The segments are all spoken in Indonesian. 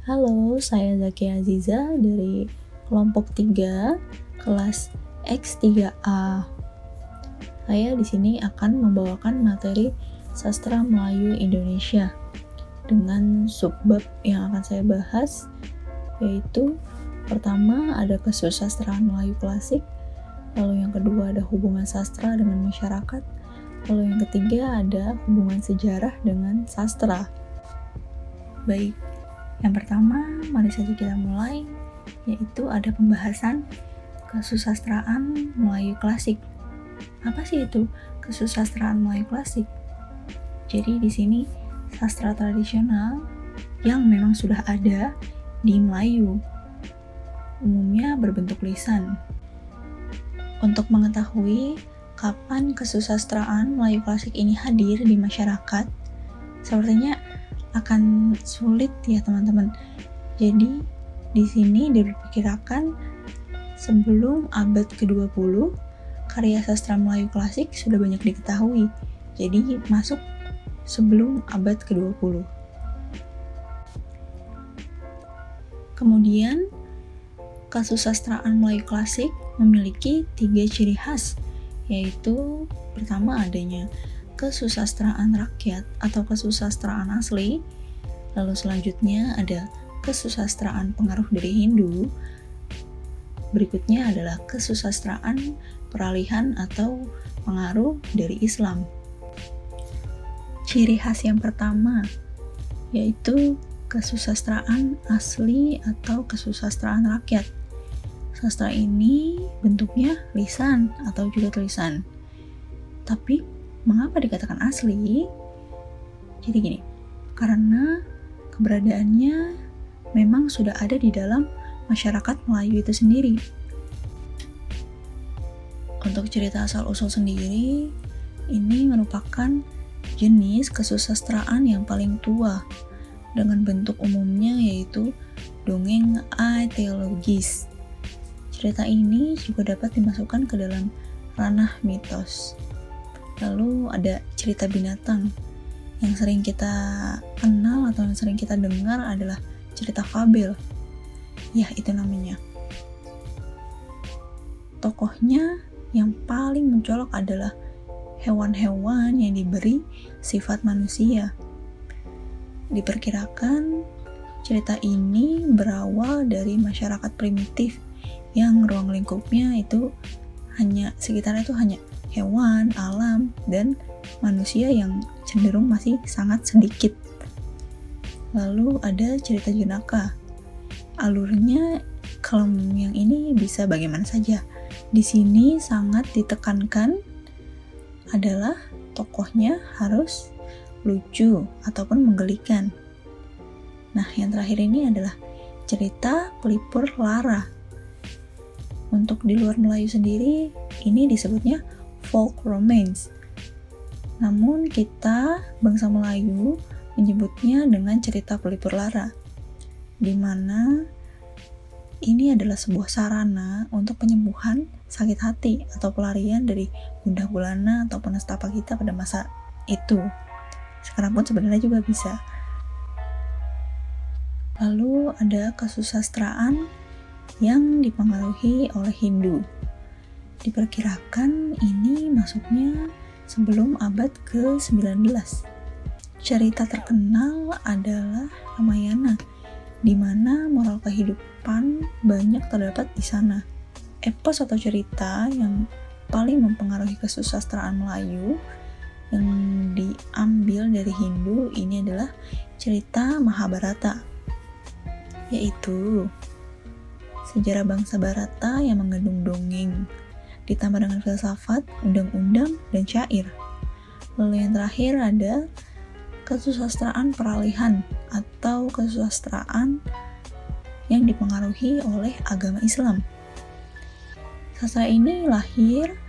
Halo, saya Zakia Aziza dari kelompok 3, kelas X3A. Saya di sini akan membawakan materi Sastra Melayu Indonesia dengan subbab yang akan saya bahas, yaitu pertama ada kesusastraan Melayu klasik, lalu yang kedua ada hubungan sastra dengan masyarakat, lalu yang ketiga ada hubungan sejarah dengan sastra. Baik, yang pertama mari saja kita mulai, yaitu ada pembahasan kesusastraan Melayu klasik. Apa sih itu kesusastraan Melayu klasik? Jadi di sini sastra tradisional yang memang sudah ada di Melayu, umumnya berbentuk lisan. Untuk mengetahui kapan kesusastraan Melayu klasik ini hadir di masyarakat, sepertinya akan sulit ya teman-teman. Jadi di sini diperkirakan sebelum abad ke-20 karya sastra Melayu klasik sudah banyak diketahui. Jadi masuk sebelum abad ke-20. Kemudian kesusastraan Melayu klasik memiliki 3 ciri khas, yaitu pertama adanya kesusastraan rakyat atau kesusastraan asli, lalu selanjutnya ada kesusastraan pengaruh dari Hindu, berikutnya adalah kesusastraan peralihan atau pengaruh dari Islam. Ciri khas yang pertama yaitu kesusastraan asli atau kesusastraan rakyat. Sastra ini bentuknya lisan atau juga tulisan. Tapi mengapa dikatakan asli? Jadi gini, karena keberadaannya memang sudah ada di dalam masyarakat Melayu itu sendiri. Untuk cerita asal-usul sendiri, ini merupakan jenis kesusastraan yang paling tua, dengan bentuk umumnya yaitu dongeng ateologis. Cerita ini juga dapat dimasukkan ke dalam ranah mitos. Lalu ada cerita binatang. Yang sering kita kenal atau yang sering kita dengar adalah cerita fabel. Ya, itu namanya. Tokohnya yang paling mencolok adalah hewan-hewan yang diberi sifat manusia. Diperkirakan cerita ini berawal dari masyarakat primitif yang ruang lingkupnya itu hanya hewan, alam, dan manusia yang cenderung masih sangat sedikit. Lalu ada cerita jenaka. Alurnya kalau yang ini bisa bagaimana saja. Di sini sangat ditekankan adalah tokohnya harus lucu ataupun menggelikan. Nah, yang terakhir ini adalah cerita pelipur lara. Untuk di luar Melayu sendiri, ini disebutnya folk romance. Namun kita, bangsa Melayu, menyebutnya dengan cerita pelipur lara, di mana ini adalah sebuah sarana untuk penyembuhan sakit hati atau pelarian dari gundah gulana ataupun nestapa kita pada masa itu. Sekarang pun sebenarnya juga bisa. Lalu ada kesusastraan yang dipengaruhi oleh Hindu. Diperkirakan ini masuknya sebelum abad ke-19. Cerita terkenal adalah Ramayana, di mana moral kehidupan banyak terdapat di sana. Epos atau cerita yang paling mempengaruhi kesusastraan Melayu yang diambil dari Hindu ini adalah cerita Mahabharata, yaitu sejarah bangsa Bharata yang mengandung dongeng, ditambah dengan filsafat, undang-undang, dan syair. Lalu yang terakhir ada kesusastraan peralihan atau kesusastraan yang dipengaruhi oleh agama Islam. Sastra ini lahir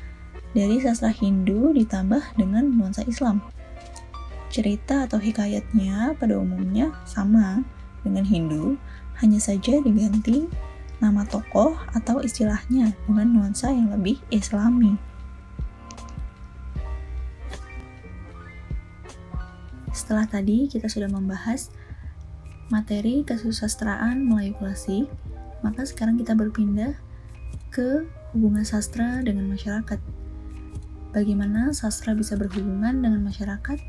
dari sastra Hindu ditambah dengan nuansa Islam. Cerita atau hikayatnya pada umumnya sama dengan Hindu, hanya saja diganti nama tokoh atau istilahnya dengan nuansa yang lebih Islami. Setelah tadi kita sudah membahas materi kesusastraan Melayu Klasik, maka sekarang kita berpindah ke hubungan sastra dengan masyarakat. Bagaimana sastra bisa berhubungan dengan masyarakat?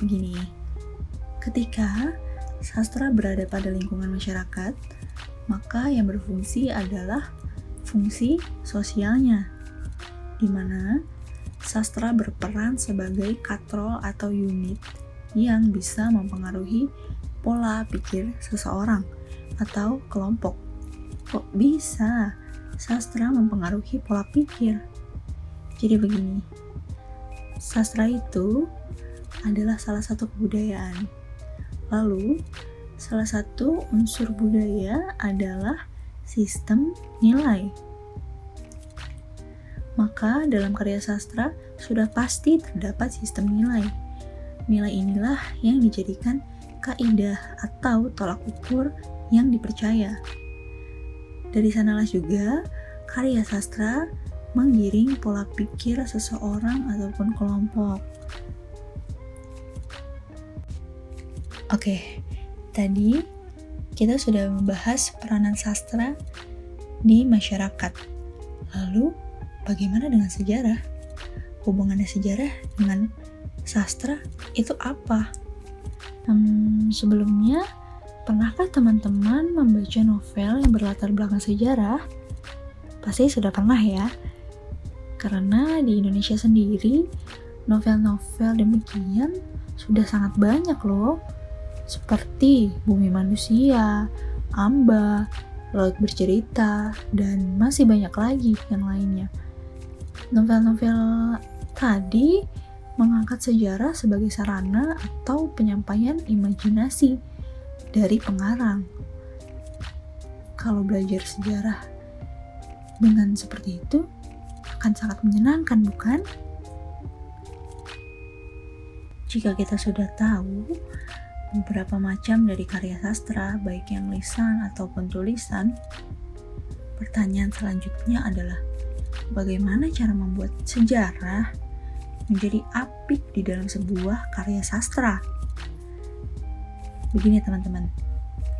Begini, ketika sastra berada pada lingkungan masyarakat, maka yang berfungsi adalah fungsi sosialnya, di mana sastra berperan sebagai katrol atau unit yang bisa mempengaruhi pola pikir seseorang atau kelompok. Kok bisa sastra mempengaruhi pola pikir? Jadi begini, sastra itu adalah salah satu kebudayaan. Lalu, salah satu unsur budaya adalah sistem nilai. Maka dalam karya sastra sudah pasti terdapat sistem nilai. Nilai inilah yang dijadikan kaidah atau tolak ukur yang dipercaya. Dari sanalah juga karya sastra menggiring pola pikir seseorang ataupun kelompok. Oke, tadi kita sudah membahas peranan sastra di masyarakat. Lalu, bagaimana dengan sejarah? Hubungannya sejarah dengan sastra itu apa? Sebelumnya, pernahkah teman-teman membaca novel yang berlatar belakang sejarah? Pasti sudah pernah ya. Karena di Indonesia sendiri, novel-novel demikian sudah sangat banyak loh. Seperti Bumi Manusia, Amba, Laut Bercerita, dan masih banyak lagi yang lainnya. Novel-novel tadi mengangkat sejarah sebagai sarana atau penyampaian imajinasi dari pengarang. Kalau belajar sejarah dengan seperti itu akan sangat menyenangkan, bukan? Jika kita sudah tahu beberapa macam dari karya sastra, baik yang lisan ataupun tulisan, pertanyaan selanjutnya adalah bagaimana cara membuat sejarah menjadi apik di dalam sebuah karya sastra? Begini teman-teman,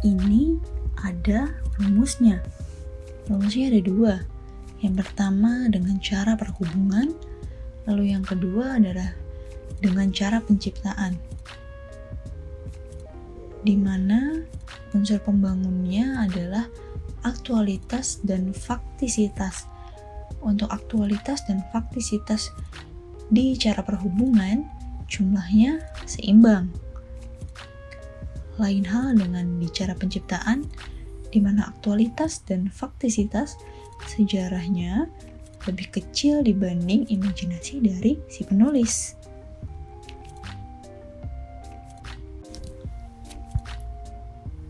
ini ada rumusnya. Rumusnya ada dua. Yang pertama dengan cara perhubungan, lalu yang kedua adalah dengan cara penciptaan, di mana unsur pembangunnya adalah aktualitas dan faktisitas. Untuk aktualitas dan faktisitas di cara perhubungan, jumlahnya seimbang. Lain hal dengan di cara penciptaan, di mana aktualitas dan faktisitas sejarahnya lebih kecil dibanding imajinasi dari si penulis.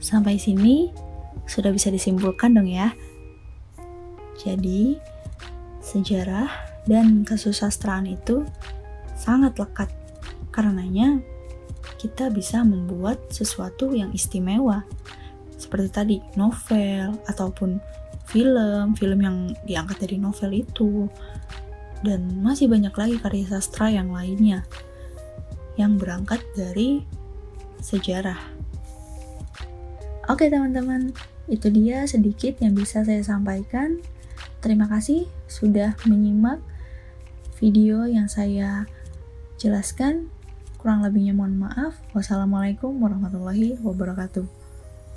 Sampai sini sudah bisa disimpulkan dong ya. Jadi, sejarah dan kesusastraan itu sangat lekat. Karenanya, kita bisa membuat sesuatu yang istimewa. Seperti tadi, novel, ataupun film yang diangkat dari novel itu. Dan masih banyak lagi karya sastra yang lainnya yang berangkat dari sejarah. Oke teman-teman, itu dia sedikit yang bisa saya sampaikan. Terima kasih sudah menyimak video yang saya jelaskan. Kurang lebihnya mohon maaf. Wassalamualaikum warahmatullahi wabarakatuh.